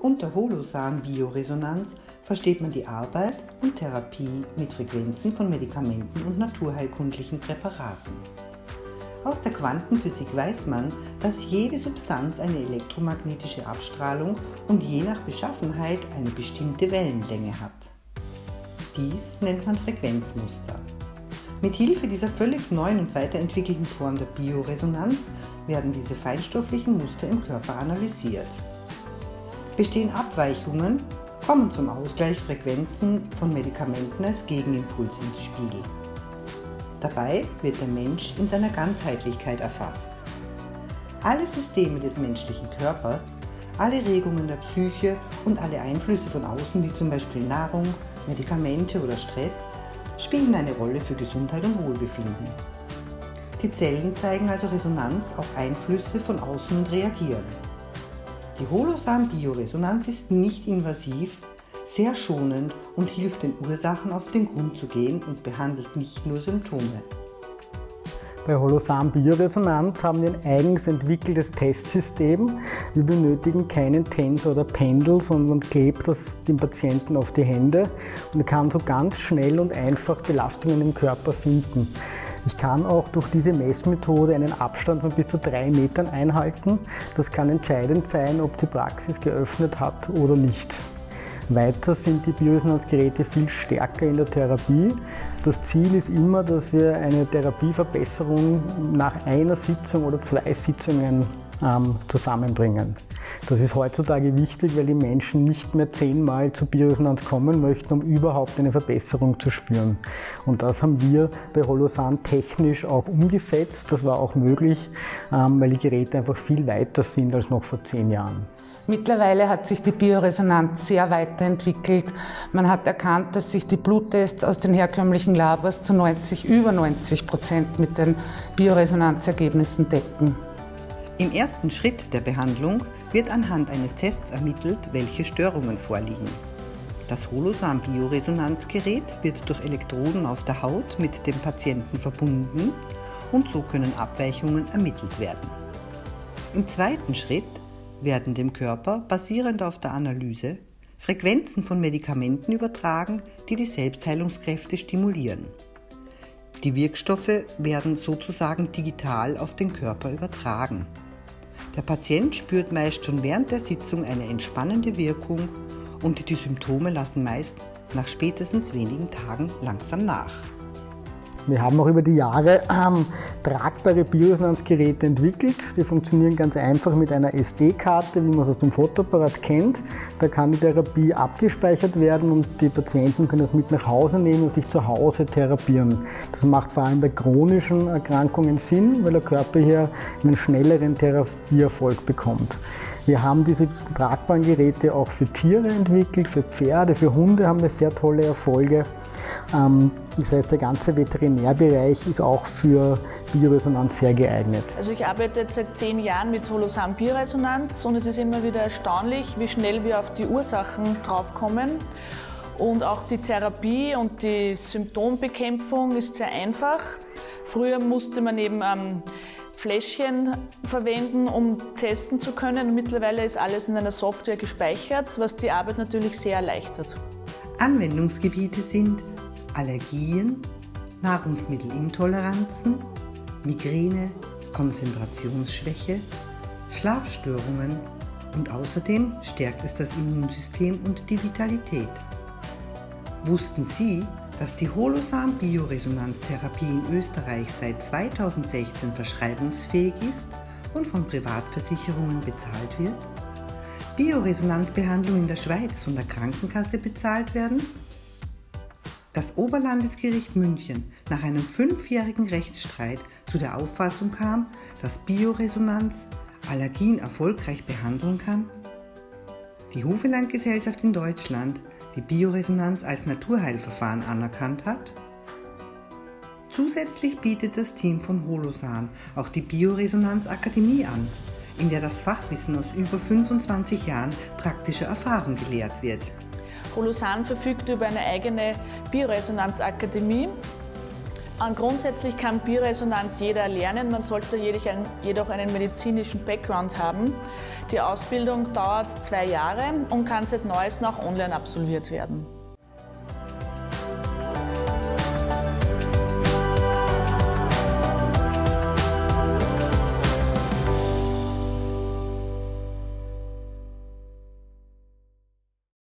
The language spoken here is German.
Unter Holosan-Bioresonanz versteht man die Arbeit und Therapie mit Frequenzen von Medikamenten und naturheilkundlichen Präparaten. Aus der Quantenphysik weiß man, dass jede Substanz eine elektromagnetische Abstrahlung und je nach Beschaffenheit eine bestimmte Wellenlänge hat. Dies nennt man Frequenzmuster. Mit Hilfe dieser völlig neuen und weiterentwickelten Form der Bioresonanz werden diese feinstofflichen Muster im Körper analysiert. Bestehen Abweichungen, kommen zum Ausgleich Frequenzen von Medikamenten als Gegenimpuls ins Spiel. Dabei wird der Mensch in seiner Ganzheitlichkeit erfasst. Alle Systeme des menschlichen Körpers, alle Regungen der Psyche und alle Einflüsse von außen, wie zum Beispiel Nahrung, Medikamente oder Stress, spielen eine Rolle für Gesundheit und Wohlbefinden. Die Zellen zeigen also Resonanz auf Einflüsse von außen und reagieren. Die Holosan-Bioresonanz ist nicht invasiv, sehr schonend und hilft den Ursachen auf den Grund zu gehen und behandelt nicht nur Symptome. Bei Holosan-Bioresonanz haben wir ein eigens entwickeltes Testsystem. Wir benötigen keinen Tensor oder Pendel, sondern klebt das dem Patienten auf die Hände und er kann so ganz schnell und einfach Belastungen im Körper finden. Ich kann auch durch diese Messmethode einen Abstand von bis zu 3 Metern einhalten. Das kann entscheidend sein, ob die Praxis geöffnet hat oder nicht. Weiter sind die Bioresonanzgeräte viel stärker in der Therapie. Das Ziel ist immer, dass wir eine Therapieverbesserung nach einer Sitzung oder 2 Sitzungen zusammenbringen. Das ist heutzutage wichtig, weil die Menschen nicht mehr 10-mal zur Bioresonanz kommen möchten, um überhaupt eine Verbesserung zu spüren. Und das haben wir bei Holosan technisch auch umgesetzt. Das war auch möglich, weil die Geräte einfach viel weiter sind als noch vor 10 Jahren. Mittlerweile hat sich die Bioresonanz sehr weiterentwickelt. Man hat erkannt, dass sich die Bluttests aus den herkömmlichen Labors zu über 90% mit den Bioresonanzergebnissen decken. Im ersten Schritt der Behandlung wird anhand eines Tests ermittelt, welche Störungen vorliegen. Das Holosan-Bioresonanzgerät wird durch Elektroden auf der Haut mit dem Patienten verbunden und so können Abweichungen ermittelt werden. Im zweiten Schritt werden dem Körper, basierend auf der Analyse, Frequenzen von Medikamenten übertragen, die die Selbstheilungskräfte stimulieren. Die Wirkstoffe werden sozusagen digital auf den Körper übertragen. Der Patient spürt meist schon während der Sitzung eine entspannende Wirkung und die Symptome lassen meist nach spätestens wenigen Tagen langsam nach. Wir haben auch über die Jahre tragbare Bioresonanzgeräte entwickelt. Die funktionieren ganz einfach mit einer SD-Karte, wie man es aus dem Fotoapparat kennt. Da kann die Therapie abgespeichert werden und die Patienten können das mit nach Hause nehmen und sich zu Hause therapieren. Das macht vor allem bei chronischen Erkrankungen Sinn, weil der Körper hier einen schnelleren Therapieerfolg bekommt. Wir haben diese tragbaren Geräte auch für Tiere entwickelt, für Pferde, für Hunde haben wir sehr tolle Erfolge. Das heißt, der ganze Veterinärbereich ist auch für Bioresonanz sehr geeignet. Also ich arbeite jetzt seit 10 Jahren mit Holosan Bioresonanz und es ist immer wieder erstaunlich, wie schnell wir auf die Ursachen draufkommen. Und auch die Therapie und die Symptombekämpfung ist sehr einfach. Früher musste man eben Fläschchen verwenden, um testen zu können. Mittlerweile ist alles in einer Software gespeichert, was die Arbeit natürlich sehr erleichtert. Anwendungsgebiete sind Allergien, Nahrungsmittelintoleranzen, Migräne, Konzentrationsschwäche, Schlafstörungen und außerdem stärkt es das Immunsystem und die Vitalität. Wussten Sie, dass die Holosan-Bioresonanztherapie in Österreich seit 2016 verschreibungsfähig ist und von Privatversicherungen bezahlt wird? Bioresonanzbehandlung in der Schweiz von der Krankenkasse bezahlt werden? Das Oberlandesgericht München nach einem 5-jährigen Rechtsstreit zu der Auffassung kam, dass Bioresonanz Allergien erfolgreich behandeln kann? Die Hufeland-Gesellschaft in Deutschland, die Bioresonanz als Naturheilverfahren anerkannt hat? Zusätzlich bietet das Team von Holosan auch die Bioresonanz-Akademie an, in der das Fachwissen aus über 25 Jahren praktischer Erfahrung gelehrt wird. Holosan verfügt über eine eigene Bioresonanzakademie. Grundsätzlich kann Bioresonanz jeder erlernen, man sollte jedoch einen medizinischen Background haben. Die Ausbildung dauert 2 Jahre und kann seit neuestem auch online absolviert werden.